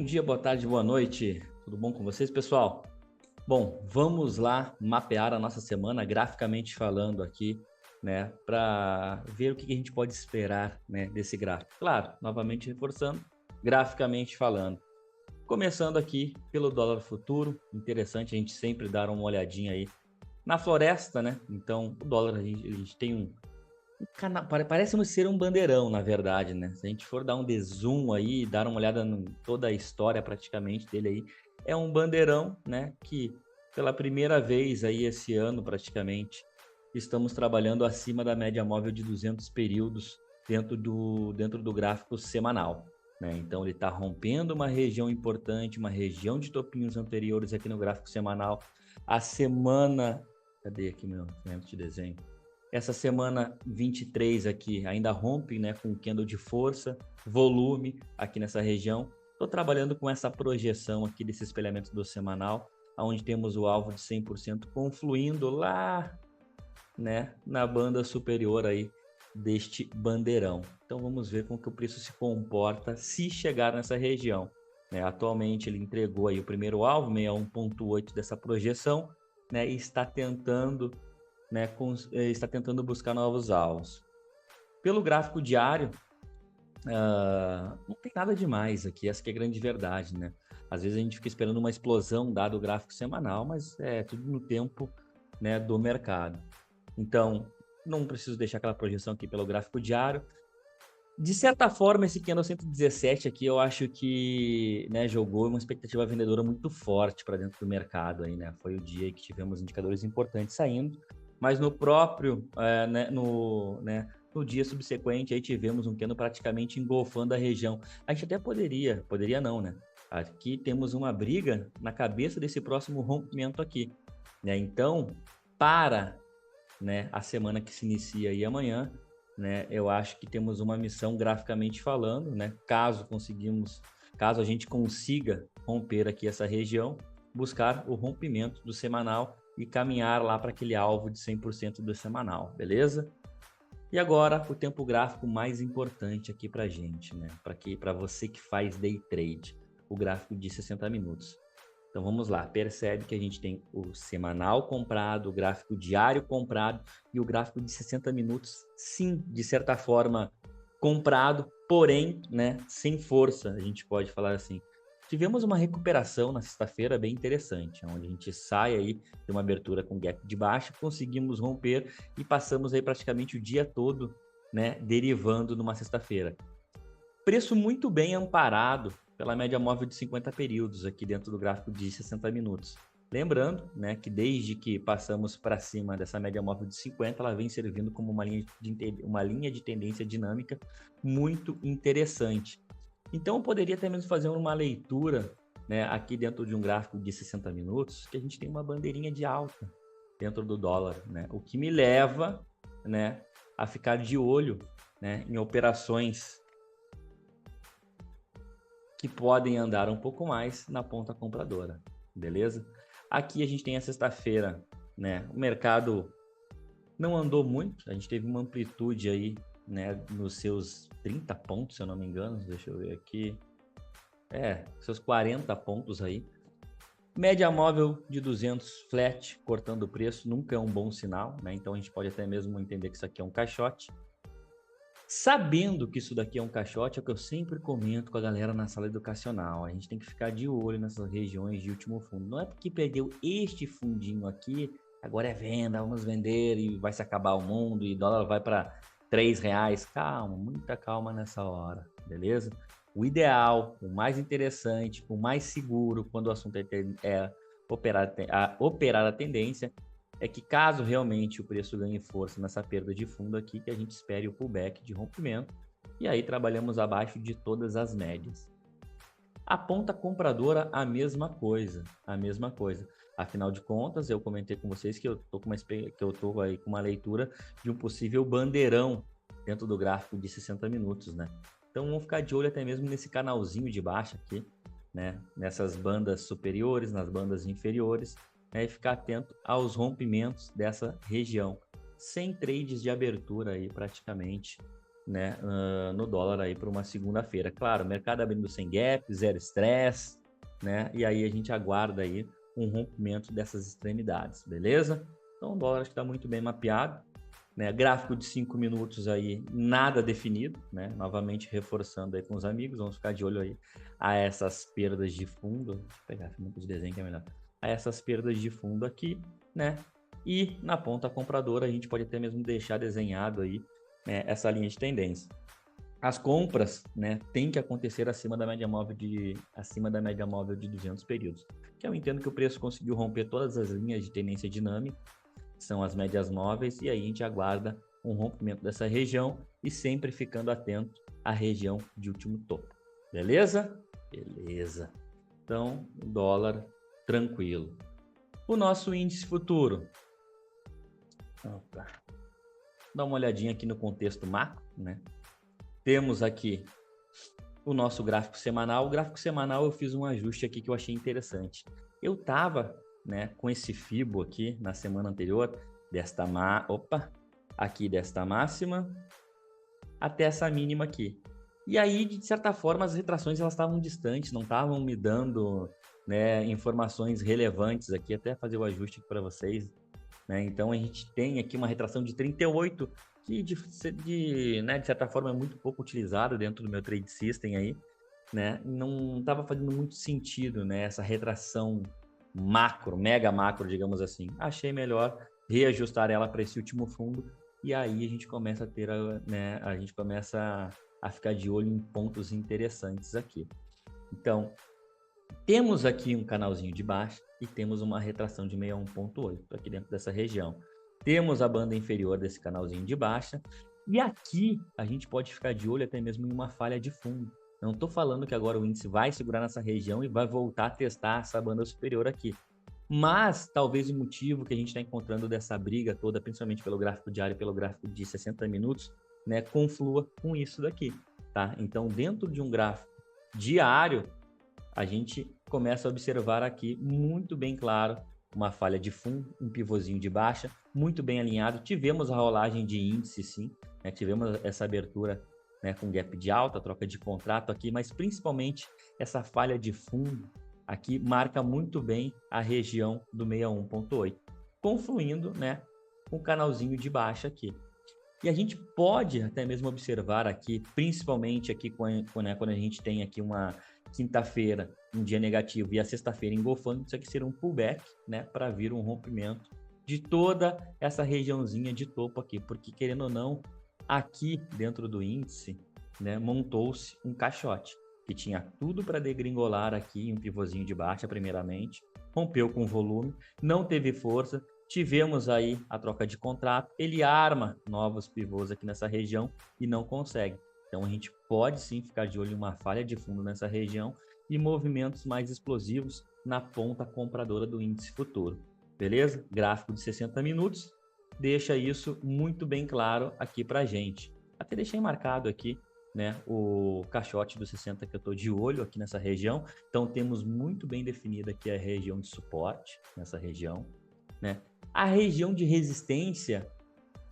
Bom dia, boa tarde, boa noite. Tudo bom com vocês, pessoal? Bom, vamos lá mapear a nossa semana graficamente falando aqui, né, para ver o que a gente pode esperar, né, desse gráfico. Claro, novamente reforçando, graficamente falando. Começando aqui pelo dólar futuro, interessante a gente sempre dar uma olhadinha aí na floresta, né? Então, o dólar a gente tem parece ser um bandeirão, na verdade, né? Se a gente for dar um zoom aí, dar uma olhada em toda a história praticamente dele aí, é um bandeirão, né? Que pela primeira vez aí esse ano praticamente estamos trabalhando acima da média móvel de 200 períodos dentro do gráfico semanal, né? Então ele está rompendo uma região importante, uma região de topinhos anteriores aqui no gráfico semanal. A semana, cadê aqui meu ferramenta de desenho? Essa semana 23 aqui ainda rompe, né, com candle de força, volume aqui nessa região. Estou trabalhando com essa projeção aqui desse espelhamento do semanal, onde temos o alvo de 100% confluindo lá, né, na banda superior aí deste bandeirão. Então vamos ver como que o preço se comporta se chegar nessa região, né? Atualmente ele entregou aí o primeiro alvo, 61,8 dessa projeção, né, e está tentando buscar novos alvos. Pelo gráfico diário, não tem nada demais aqui, essa que é a grande verdade, né? Às vezes a gente fica esperando uma explosão dado o gráfico semanal, mas é tudo no tempo, né, do mercado. Então, não preciso deixar aquela projeção aqui pelo gráfico diário. De certa forma, esse candle 117 aqui, eu acho que, né, jogou uma expectativa vendedora muito forte para dentro do mercado aí, né? Foi o dia que tivemos indicadores importantes saindo, mas no próprio, no dia subsequente aí tivemos um candle praticamente engolfando a região. A gente até poderia não, né? Aqui temos uma briga na cabeça desse próximo rompimento aqui, né? Então, para, né, a semana que se inicia aí amanhã, né, eu acho que temos uma missão graficamente falando, né, caso a gente consiga romper aqui essa região, buscar o rompimento do semanal e caminhar lá para aquele alvo de 100% do semanal, beleza? E agora o tempo gráfico mais importante aqui para gente, né, para você que faz day trade, o gráfico de 60 minutos. Então vamos lá, percebe que a gente tem o semanal comprado, o gráfico diário comprado e o gráfico de 60 minutos, sim, de certa forma comprado, porém, né, sem força, a gente pode falar assim. Tivemos uma recuperação na sexta-feira bem interessante, onde a gente sai aí de uma abertura com gap de baixa, conseguimos romper e passamos aí praticamente o dia todo, né, derivando numa sexta-feira. Preço muito bem amparado pela média móvel de 50 períodos aqui dentro do gráfico de 60 minutos. Lembrando, né, que desde que passamos para cima dessa média móvel de 50, ela vem servindo como uma linha de tendência dinâmica muito interessante. Então, eu poderia até mesmo fazer uma leitura, né, aqui dentro de um gráfico de 60 minutos, que a gente tem uma bandeirinha de alta dentro do dólar, né? O que me leva, né, a ficar de olho, né, em operações que podem andar um pouco mais na ponta compradora, beleza? Aqui a gente tem a sexta-feira, né? O mercado não andou muito, a gente teve uma amplitude aí, né, nos seus 30 pontos, se eu não me engano, deixa eu ver aqui. Seus 40 pontos aí. Média móvel de 200 flat, cortando o preço, nunca é um bom sinal, né? Então a gente pode até mesmo entender que isso aqui é um caixote. Sabendo que isso daqui é um caixote, é o que eu sempre comento com a galera na sala educacional. A gente tem que ficar de olho nessas regiões de último fundo. Não é porque perdeu este fundinho aqui, agora é venda, vamos vender e vai se acabar o mundo e dólar vai para R$ 3. Calma, muita calma nessa hora, beleza? O ideal, o mais interessante, o mais seguro, quando o assunto é operar a tendência, é que caso realmente o preço ganhe força nessa perda de fundo aqui, que a gente espere o pullback de rompimento, e aí trabalhamos abaixo de todas as médias. A ponta compradora, a mesma coisa, a mesma coisa. Afinal de contas, eu comentei com vocês que eu tô aí com uma leitura de um possível bandeirão dentro do gráfico de 60 minutos, né? Então vamos ficar de olho até mesmo nesse canalzinho de baixo aqui, né? Nessas bandas superiores, nas bandas inferiores, né? E ficar atento aos rompimentos dessa região. Sem trades de abertura aí praticamente, né, no dólar aí para uma segunda-feira. Claro, mercado abrindo sem gap, zero estresse, né? E aí a gente aguarda aí um rompimento dessas extremidades, beleza? Então o dólar está muito bem mapeado, né? Gráfico de 5 minutos aí, nada definido, né? Novamente reforçando aí com os amigos, vamos ficar de olho aí a essas perdas de fundo. Deixa eu pegar um de desenho que é melhor. A essas perdas de fundo aqui, né? E na ponta compradora a gente pode até mesmo deixar desenhado aí, né, essa linha de tendência. As compras, né, tem que acontecer acima da média móvel de 200 períodos. Que eu entendo que o preço conseguiu romper todas as linhas de tendência dinâmica, que são as médias móveis, e aí a gente aguarda um rompimento dessa região e sempre ficando atento à região de último topo. Beleza? Beleza. Então, dólar tranquilo. O nosso índice futuro. Opa. Dá uma olhadinha aqui no contexto macro, né? Temos aqui o nosso gráfico semanal. O gráfico semanal eu fiz um ajuste aqui que eu achei interessante. Eu tava, né, com esse FIBO aqui na semana anterior desta máxima até essa mínima aqui. E aí, de certa forma, as retrações elas estavam distantes, não estavam me dando, né, informações relevantes aqui, até fazer o ajuste para vocês, né? Então a gente tem aqui uma retração de 38 que né, de certa forma é muito pouco utilizado dentro do meu trade system aí, né? Não estava fazendo muito sentido, né, essa retração macro, mega macro, digamos assim. Achei melhor reajustar ela para esse último fundo e aí a gente começa a ter, né, a gente começa a ficar de olho em pontos interessantes aqui. Então, temos aqui um canalzinho de baixa e temos uma retração de 61.8 aqui dentro dessa região. Temos a banda inferior desse canalzinho de baixa e aqui a gente pode ficar de olho até mesmo em uma falha de fundo. Não estou falando que agora o índice vai segurar nessa região e vai voltar a testar essa banda superior aqui. Mas talvez o motivo que a gente está encontrando dessa briga toda, principalmente pelo gráfico diário e pelo gráfico de 60 minutos, né, conflua com isso daqui, tá? Então, dentro de um gráfico diário, a gente começa a observar aqui muito bem claro uma falha de fundo, um pivôzinho de baixa, muito bem alinhado. Tivemos a rolagem de índice, sim, né? Tivemos essa abertura, né, com gap de alta, troca de contrato aqui, mas principalmente essa falha de fundo aqui marca muito bem a região do 61.8, confluindo, né, com o canalzinho de baixa aqui. E a gente pode até mesmo observar aqui, principalmente aqui né, quando a gente tem aqui uma quinta-feira, um dia negativo, e a sexta-feira engolfando, isso aqui ser um pullback, né, para vir um rompimento de toda essa regiãozinha de topo aqui, porque querendo ou não, aqui dentro do índice, né, montou-se um caixote, que tinha tudo para degringolar aqui, um pivôzinho de baixa primeiramente, rompeu com volume, não teve força, tivemos aí a troca de contrato, ele arma novos pivôs aqui nessa região e não consegue. Então a gente pode sim ficar de olho em uma falha de fundo nessa região e movimentos mais explosivos na ponta compradora do índice futuro. Beleza? Gráfico de 60 minutos deixa isso muito bem claro aqui para a gente. Até deixei marcado aqui, né, o caixote dos 60 que eu estou de olho aqui nessa região. Então temos muito bem definida aqui a região de suporte nessa região, né? A região de resistência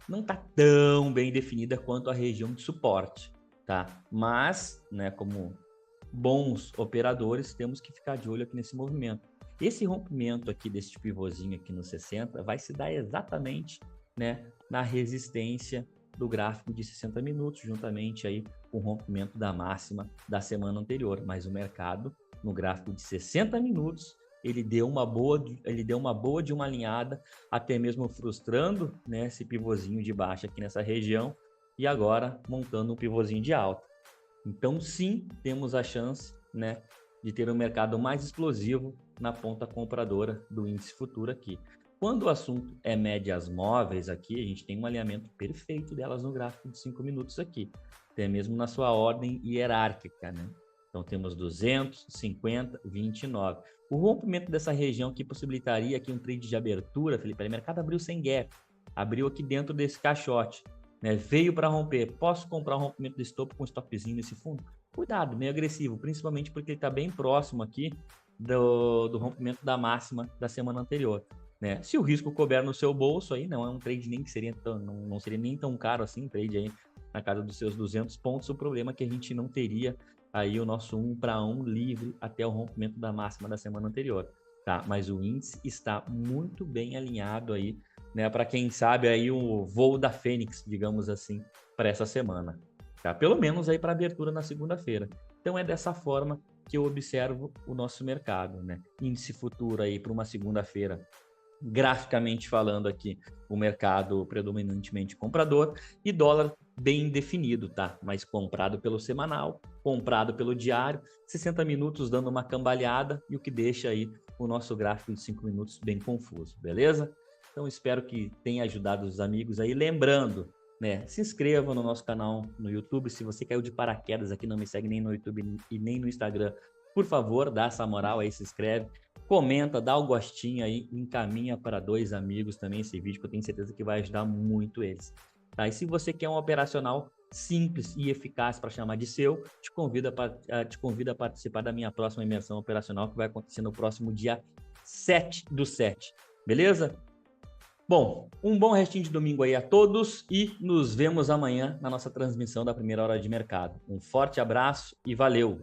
não está tão bem definida quanto a região de suporte, tá? Mas, né, como bons operadores, temos que ficar de olho aqui nesse movimento. Esse rompimento aqui desse pivôzinho aqui no 60 vai se dar exatamente, né, na resistência do gráfico de 60 minutos, juntamente aí com o rompimento da máxima da semana anterior. Mas o mercado, no gráfico de 60 minutos, ele deu uma boa de uma alinhada, até mesmo frustrando, né, esse pivôzinho de baixa aqui nessa região e agora montando um pivôzinho de alta. Então, sim, temos a chance, né, de ter um mercado mais explosivo na ponta compradora do índice futuro aqui. Quando o assunto é médias móveis aqui, a gente tem um alinhamento perfeito delas no gráfico de 5 minutos aqui, até mesmo na sua ordem hierárquica, né? Então, temos 200, 50, 29. O rompimento dessa região aqui possibilitaria aqui um trade de abertura, Felipe. O mercado abriu sem gap, abriu aqui dentro desse caixote, né? Veio para romper. Posso comprar um rompimento desse topo com stopzinho nesse fundo? Cuidado, meio agressivo, principalmente porque ele está bem próximo aqui do rompimento da máxima da semana anterior, né? Se o risco couber no seu bolso aí, não é um trade nem que seria tão, não seria nem tão caro assim, trade aí na casa dos seus 200 pontos. O problema é que a gente não teria aí o nosso 1 para 1 livre até o rompimento da máxima da semana anterior, tá? Mas o índice está muito bem alinhado aí, né? Para quem sabe aí o voo da Fênix, digamos assim, para essa semana, tá? Pelo menos aí para abertura na segunda-feira. Então é dessa forma que eu observo o nosso mercado, né? Índice futuro aí para uma segunda-feira, graficamente falando aqui, o mercado predominantemente comprador e dólar bem definido, tá? Mas comprado pelo semanal, comprado pelo diário, 60 minutos dando uma cambaleada e o que deixa aí o nosso gráfico de 5 minutos bem confuso, beleza? Então espero que tenha ajudado os amigos aí. Lembrando, né, se inscreva no nosso canal no YouTube. Se você caiu de paraquedas aqui, não me segue nem no YouTube e nem no Instagram, por favor, dá essa moral aí, se inscreve. Comenta, dá o gostinho aí, encaminha para 2 amigos também esse vídeo, que eu tenho certeza que vai ajudar muito eles. Tá? E se você quer um operacional simples e eficaz para chamar de seu, te convido a participar da minha próxima imersão operacional, que vai acontecer no próximo dia 7/7. Beleza? Bom, um bom restinho de domingo aí a todos e nos vemos amanhã na nossa transmissão da primeira hora de mercado. Um forte abraço e valeu!